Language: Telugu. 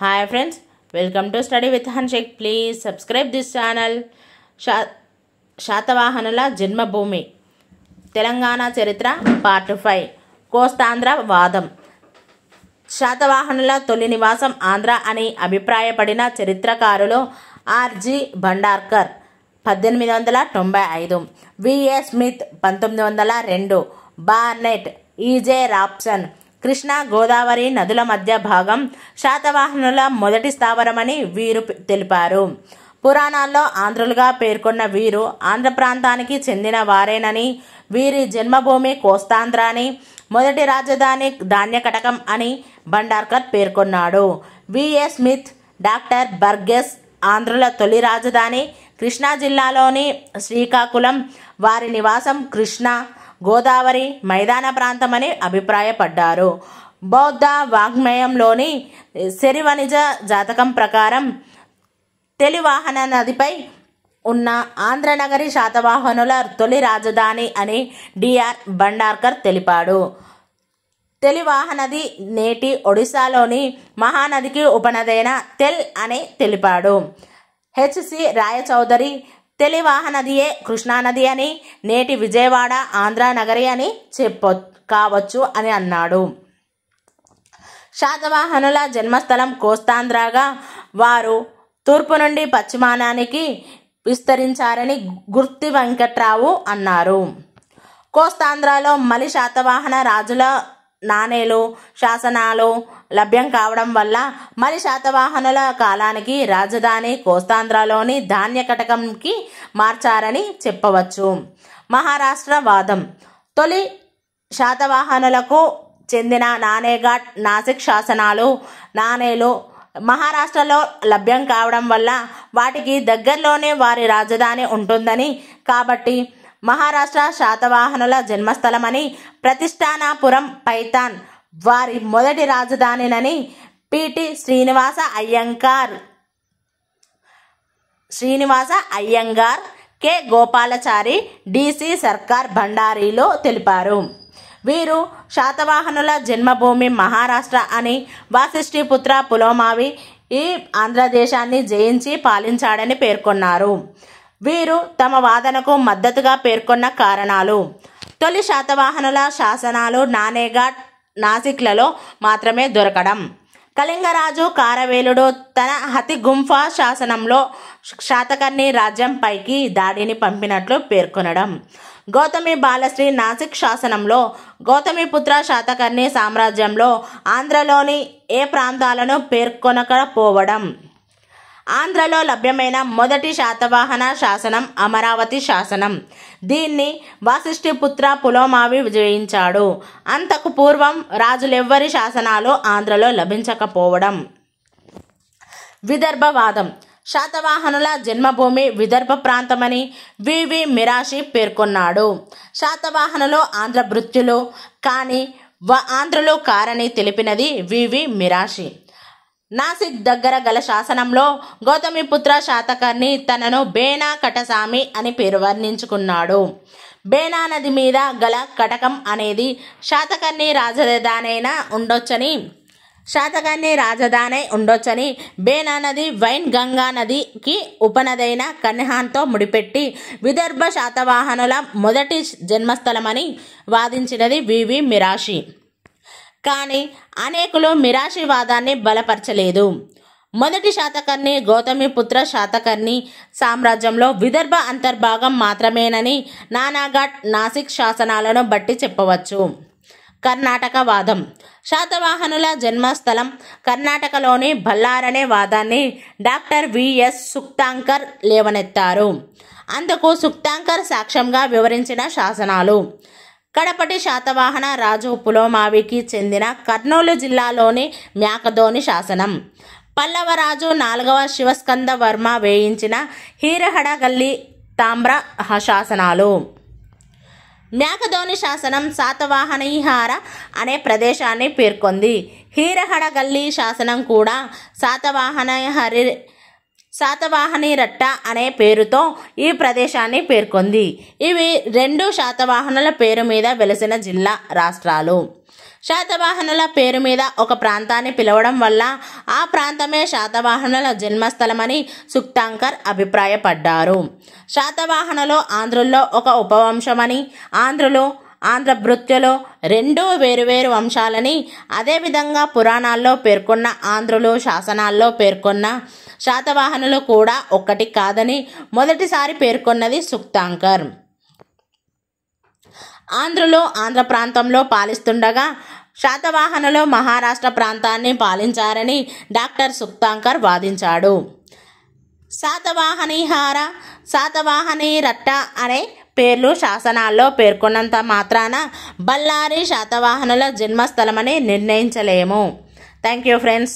Hi friends, welcome to Study with Hanshik. Please subscribe this channel. శాతవాహనుల జన్మభూమి తెలంగాణ చరిత్ర పార్ట్ 5 కోస్తాంధ్ర వాదం. శాతవాహనుల తొలి నివాసం ఆంధ్ర అని అభిప్రాయపడిన చరిత్రకారులు RG Bhandarkar 1895, VA Smith 1902, Barnett, EJ Raphson. Krishna Godavari నదుల మధ్య భాగం శాతవాహనుల మొదటి స్థావరమని వీరు తెలిపారు. పురాణాల్లో ఆంధ్రులుగా పేర్కొన్న వీరు ఆంధ్ర ప్రాంతానికి చెందిన వారేనని, వీరి జన్మభూమి కోస్తాంధ్ర అని, మొదటి రాజధాని ధాన్యకటకం అని భండార్కర్ పేర్కొన్నాడు. విఏ స్మిత్, డాక్టర్ బర్గెస్ ఆంధ్రుల తొలి రాజధాని కృష్ణా జిల్లాలోని శ్రీకాకుళం, వారి నివాసం కృష్ణా గోదావరి మైదాన ప్రాంతమని అభిప్రాయపడ్డారు. బౌద్ధ వాగ్మయంలోని శరివనిజ జాతకం ప్రకారం తెలివాహన నదిపై ఉన్న ఆంధ్రనగరి శాతవాహనుల తొలి రాజధాని అని డిఆర్ భండార్కర్ తెలిపాడు. తెలివాహనది నేటి ఒడిశాలోని మహానదికి ఉపనదైన తెల్ అని తెలిపాడు. హెచ్సి రాయచౌదరి తెలివాహనదియే కృష్ణానది అని, నేటి విజయవాడ ఆంధ్ర నగరి అని కావచ్చు అని అన్నాడు. శాతవాహనుల జన్మస్థలం కోస్తాంధ్రగా వారు తూర్పు నుండి పశ్చిమానికి విస్తరించారని గుర్తి వెంకట్రావు అన్నారు. కోస్తాంధ్రలో మలి శాతవాహన రాజుల నాణేలు, శాసనాలు లభ్యం కావడం వల్ల మలి శాతవాహనుల కాలానికి రాజధాని కోస్తాంధ్రలోని ధాన్యకటకంకి మార్చారని చెప్పవచ్చు. మహారాష్ట్ర వాదం. తొలి శాతవాహనులకు చెందిన నానేఘాట్, నాసిక్ శాసనాలు, నాణేలు మహారాష్ట్రలో లభ్యం కావడం వల్ల వాటికి దగ్గరలోనే వారి రాజధాని ఉంటుందని, కాబట్టి మహారాష్ట్ర శాతవాహనుల జన్మస్థలమని, ప్రతిష్టానాపురం పైతాన్ వారి మొదటి రాజధానినని P T Srinivasa Iyengar, K Gopalachari, D C Sarkar భండారీలో తెలిపారు. వీరు శాతవాహనుల జన్మభూమి మహారాష్ట్ర అని, వాసిష్ఠిపుత్ర పులోమావి ఈ ఆంధ్రదేశాన్ని జయించి పాలించాడని పేర్కొన్నారు. వీరు తమ వాదనకు మద్దతుగా పేర్కొన్న కారణాలు: తొలి శాతవాహనుల శాసనాలు నానేఘాట్, నాసిక్లలో మాత్రమే దొరకడం, కళింగరాజు కారవేలుడు తన హతిగుంఫా శాసనంలో శాతకర్ణి రాజ్యం పైకి దాడిని పంపినట్లు పేర్కొనడం, గౌతమి బాలశ్రీ నాసిక్ శాసనంలో గౌతమిపుత్ర శాతకర్ణి సామ్రాజ్యంలో ఆంధ్రలోని ఏ ప్రాంతాలను పేర్కొనకపోవడం, ఆంధ్రలో లభ్యమైన మొదటి శాతవాహన శాసనం అమరావతి శాసనం, దీన్ని వాసిష్ఠిపుత్ర పులోమావి జయించాడు, అంతకు పూర్వం రాజులెవ్వరి శాసనాలు ఆంధ్రలో లభించకపోవడం. విదర్భవాదం. శాతవాహనుల జన్మభూమి విదర్భ ప్రాంతమని వివి మిరాషి పేర్కొన్నాడు. శాతవాహనులు ఆంధ్ర భృత్యులు కానీ ఆంధ్రులు కారని తెలిపినది వివి మిరాషి. నాసిక్ దగ్గర గల శాసనంలో గౌతమిపుత్ర శాతకర్ణి తనను బేనా కటసామి అని పేరు వర్ణించుకున్నాడు. బేనా నది మీద గల కటకం అనేది శాతకర్ణి రాజధాని ఉండొచ్చని బేనా నది వైన్ గంగా నదికి ఉపనదైన కన్హాన్తో ముడిపెట్టి విదర్భ శాతవాహనుల మొదటి జన్మస్థలమని వాదించినది వివి మిరాషి. కానీ అనేకులు మిరాషి వాదాన్ని బలపరచలేదు. మొదటి శాతకర్ణి గౌతమిపుత్ర శాతకర్ణి సామ్రాజ్యంలో విదర్భ అంతర్భాగం మాత్రమేనని నానాఘాట్, నాసిక్ శాసనాలను బట్టి చెప్పవచ్చు. కర్ణాటక వాదం. శాతవాహనుల జన్మస్థలం కర్ణాటకలోని బళ్ళారనే వాదాన్ని డాక్టర్ విఎస్ సుక్తాంకర్ లేవనెత్తారు. అందుకు సుక్తాంకర్ సాక్ష్యంగా వివరించిన శాసనాలు: కడపటి శాతవాహన రాజు పులోమావికి చెందిన కర్నూలు జిల్లాలోని మ్యాకదోని శాసనం, పల్లవరాజు 4వ శివస్కంద వర్మ వేయించిన హీరహడగల్లి తామ్ర శాసనాలు. మ్యాకదోని శాసనం శాతవాహనీహార అనే ప్రదేశాన్ని పేర్కొంది. హీరహడగల్లి శాసనం కూడా శాతవాహనిరట్ట అనే పేరుతో ఈ ప్రదేశాన్ని పేర్కొంది. ఇవి రెండు శాతవాహనుల పేరు మీద వెలసిన జిల్లా రాష్ట్రాలు. శాతవాహనుల పేరు మీద ఒక ప్రాంతాన్ని పిలవడం వల్ల ఆ ప్రాంతమే శాతవాహనుల జన్మస్థలమని సుక్తాంకర్ అభిప్రాయపడ్డారు. శాతవాహనులు ఆంధ్రుల్లో ఒక ఉపవంశమని, ఆంధ్రభృత్యులు రెండూ వేరువేరు వంశాలని, అదేవిధంగా పురాణాల్లో పేర్కొన్న ఆంధ్రులు, శాసనాల్లో పేర్కొన్న శాతవాహనులు కూడా ఒక్కటి కాదని మొదటిసారి పేర్కొన్నది సుక్తాంకర్. ఆంధ్రులు ఆంధ్ర ప్రాంతంలో పాలిస్తుండగా శాతవాహనులు మహారాష్ట్ర ప్రాంతాన్ని పాలించారని డాక్టర్ సుక్తాంకర్ వాదించాడు. శాతవాహనిహార, శాతవాహనిరట్ట అనే పేర్లు శాసనాల్లో పేర్కొన్నంత మాత్రాన బళ్ళారి శాతవాహనుల జన్మస్థలమని నిర్ణయించలేము. Thank you friends.